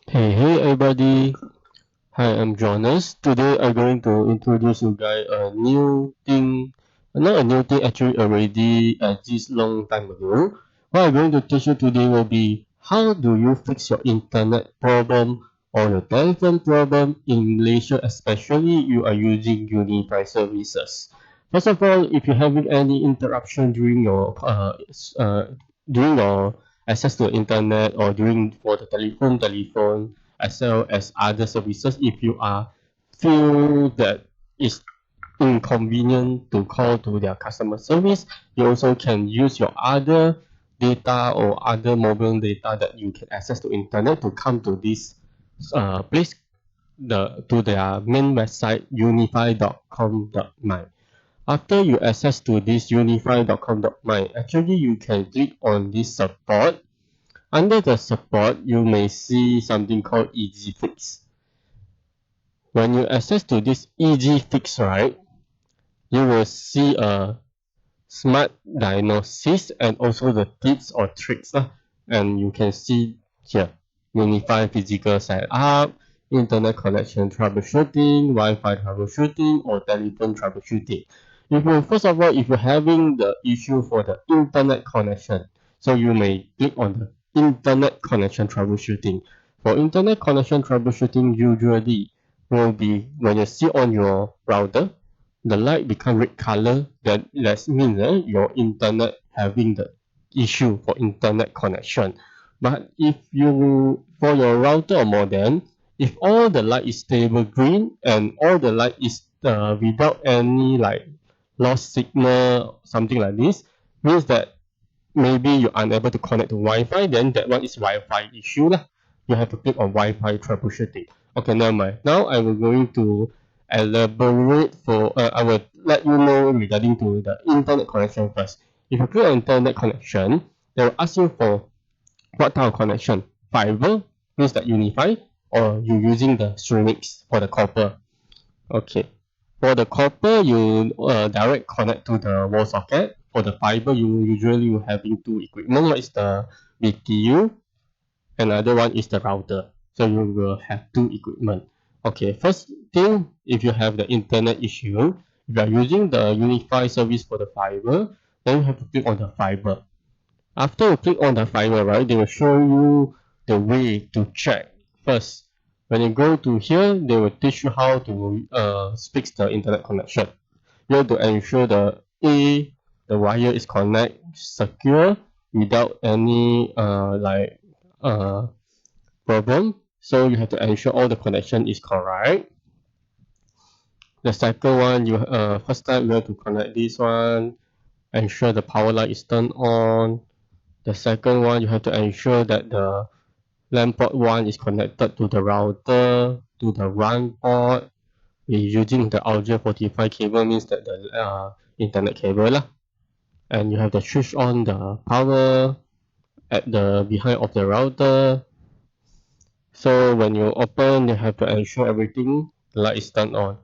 Hey everybody. Hi, I'm Jonas. Today I'm going to introduce you guys a new thing. Not a new thing, actually already exists long time ago. What I'm going to teach you today will be how do you fix your internet problem or your telephone problem in Malaysia, especially you are using Unifi services. First of all, if you're having any interruption during your access to internet or during for the telephone as well as other services, if you are feel that it's inconvenient to call to their customer service, you also can use your other data or other mobile data that you can access to internet to come to this place to their main website unifi.com.my. After you access to this unifi.com.my, actually you can click on this support. Under the support, you may see something called Easy Fix. When you access to this Easy Fix, right, you will see a smart diagnosis and also the tips or tricks. And you can see here, Unify physical setup, internet connection troubleshooting, Wi-Fi troubleshooting, or telephone troubleshooting. First of all, if you're having the issue for the internet connection, so you may click on the internet connection troubleshooting. For internet connection troubleshooting, usually will be when you see on your router, the light become red color, that means your internet having the issue for internet connection. But if you for your router or modem, if all the light is stable green and all the light is without any like lost signal, something like this, means that maybe you're unable to connect to Wi-Fi, then that one is Wi-Fi issue lah. You have to click on Wi-Fi troubleshooting. Okay, never mind. Now I will going to elaborate I will let you know regarding to the internet connection first. If you click on internet connection, they will ask you for what type of connection. Fiber means that Unify, or you using the Streamix for the copper. Okay. For the copper, you direct connect to the wall socket. For the fiber, you usually will having two equipment. One is the BTU, another one is the router. So you will have two equipment. Okay, first thing, if you have the internet issue, if you are using the Unify service for the fiber, then you have to click on the fiber. After you click on the fiber, right, they will show you the way to check. First, when you go to here, they will teach you how to fix the internet connection. You have to ensure the wire is connect secure without any problem. So you have to ensure all the connection is correct. The second one, first time you have to connect this one, ensure the power light is turned on. The second one, you have to ensure that the LAN port 1 is connected to the router, to the RAN port. We're using the RJ45 cable, means that the internet cable lah. And you have to switch on the power at the behind of the router. So when you open, you have to ensure everything the light is turned on.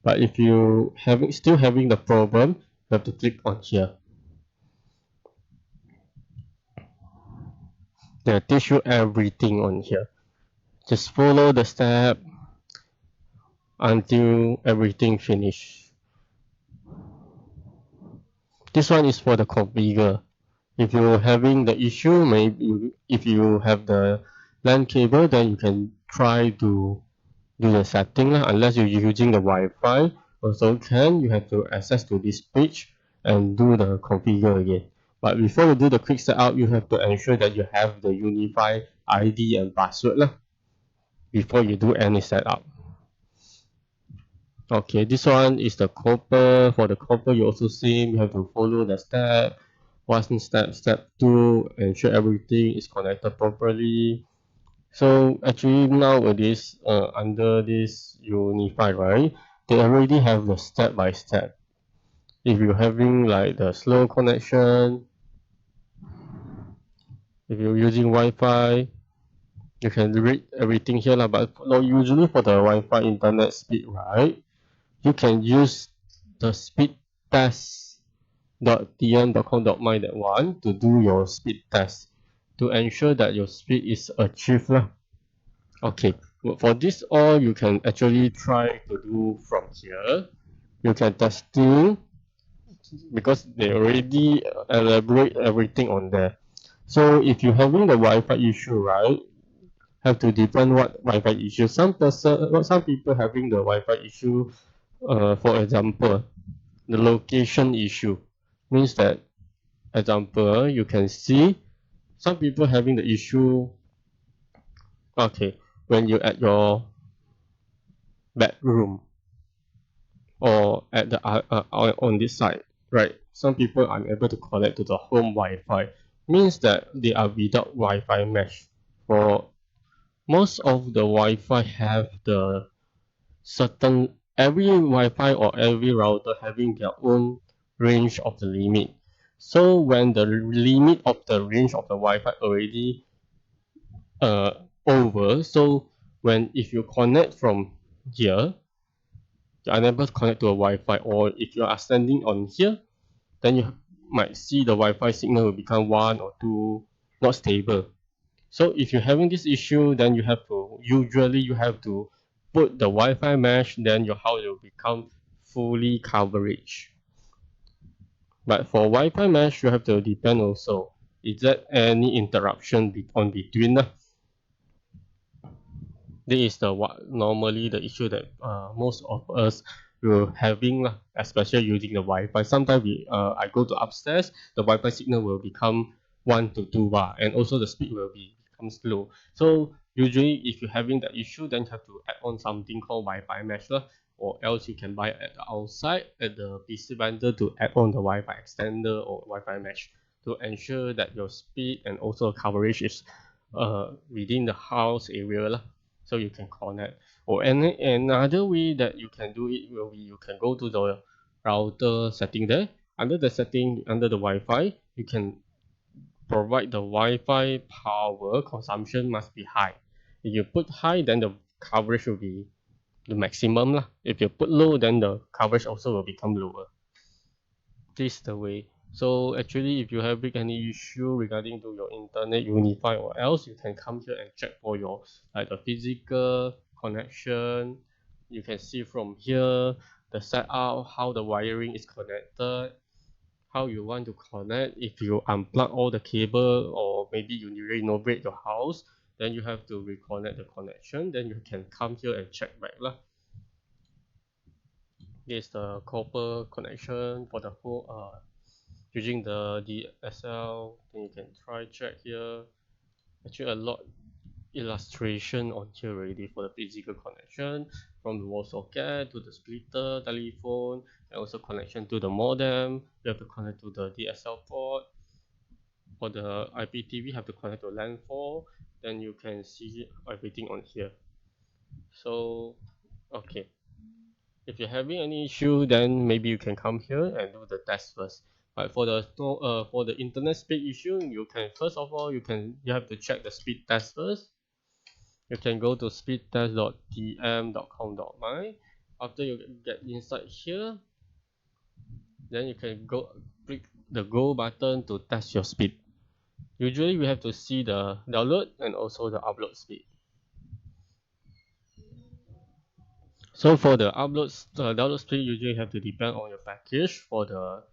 But if you still having the problem, you have to click on here. They'll teach you everything on here. Just follow the step until everything finish. This one is for the configure. If you're having the issue, maybe if you have the LAN cable, then you can try to do the setting lah. Unless you're using the Wi-Fi, also can. You have to access to this page and do the configure again. But before you do the quick setup, you have to ensure that you have the Unifi ID and password lah before you do any setup. Okay, this one is the copper. For the copper, you also see you have to follow the step. One step, step 2, ensure everything is connected properly. So actually nowadays, under this Unifi, right, they already have the step by step. If you're having like the slow connection, if you're using Wi-Fi, you can read everything here lah. But usually for the Wi-Fi internet speed, right, you can use the speed test.tn.com.my that one to do your speed test to ensure that your speed is achieved lah. Okay, well, for this all you can actually try to do from here. You can testing because they already elaborate everything on there. So if you're having the Wi-Fi issue, right, have to depend what Wi-Fi issue. Some people having the Wi-Fi issue. For example, the location issue means that, example, you can see some people having the issue. Okay, when you're at your bedroom or at the on this side, right? Some people are unable to connect to the home Wi-Fi, means that they are without Wi-Fi mesh. For most of the Wi-Fi have the certain every Wi-Fi or every router having their own range of the limit. So when the limit of the range of the Wi-Fi already uh over, so when if you connect from here, you're unable to connect to a Wi-Fi, or if you are standing on here, then you might see the Wi-Fi signal will become one or two, not stable. So if you're having this issue, then you have to put the Wi-Fi mesh, then your house will become fully coverage. But for Wi-Fi mesh, you have to depend also. Is there any interruption on between? This is the what normally the issue that most of us will having lah, especially using the Wi-Fi. Sometimes I go to upstairs, the Wi-Fi signal will become 1 to 2 bar, and also the speed will become slow. So usually, if you're having that issue, then you have to add on something called Wi-Fi mesh lah, or else you can buy at the outside at the PC vendor to add on the Wi-Fi extender or Wi-Fi mesh to ensure that your speed and also coverage is within the house area lah, so you can connect. Or another way that you can do it will be you can go to the router setting there. Under the setting, under the Wi-Fi, you can provide the Wi-Fi power consumption must be high. If you put high, then the coverage will be the maximum lah. If you put low, then the coverage also will become lower. This is the way. So actually, if you have any issue regarding to your internet Unifi or else, you can come here and check for your like the physical connection. You can see from here the setup, how the wiring is connected, how you want to connect. If you unplug all the cable or maybe you renovate your house, then you have to reconnect the connection. Then you can come here and check back lah. This is the copper connection for the whole using the DSL. Then you can try check here. Actually, a lot illustration on here already for the physical connection, from the wall socket to the splitter telephone, and also connection to the modem. You have to connect to the DSL port. For the IPTV, have to connect to LAN 4. Then you can see everything on here. So okay, if you're having any issue, then maybe you can come here and do the test first. But for the internet speed issue, you can first of all you have to check the speed test first. You can go to speedtest.tm.com.my. After you get inside here, then you can go click the go button to test your speed. Usually we have to see the download and also the upload speed. So for the download speed, usually have to depend on your package. For the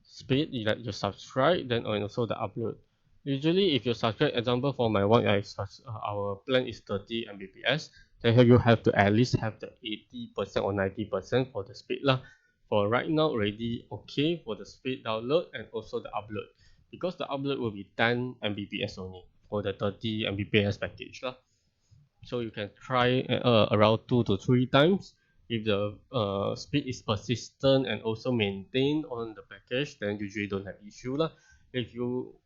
speed that you subscribe, then and also the upload. Usually if you subscribe, example for my one, our plan is 30 Mbps, then you have to at least have the 80% or 90% for the speed lah. For right now already okay for the speed download and also the upload, because the upload will be 10 Mbps only for the 30 Mbps package lah. So you can try around 2 to 3 times. If the speed is persistent and also maintained on the package, then usually don't have issue lah. If your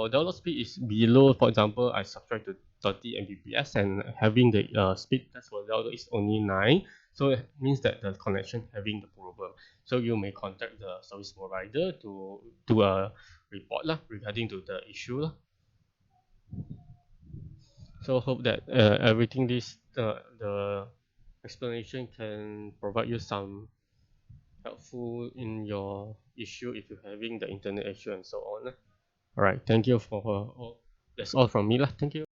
download speed is below, for example, I subscribe to 30 Mbps and having the speed test for download is only 9, so it means that the connection having the problem. So you may contact the service provider to do a report lah regarding to the issue lah. So hope that everything the explanation can provide you some helpful in your issue if you're having the internet issue and so on. Alright, thank you for all. That's all from me lah. Thank you.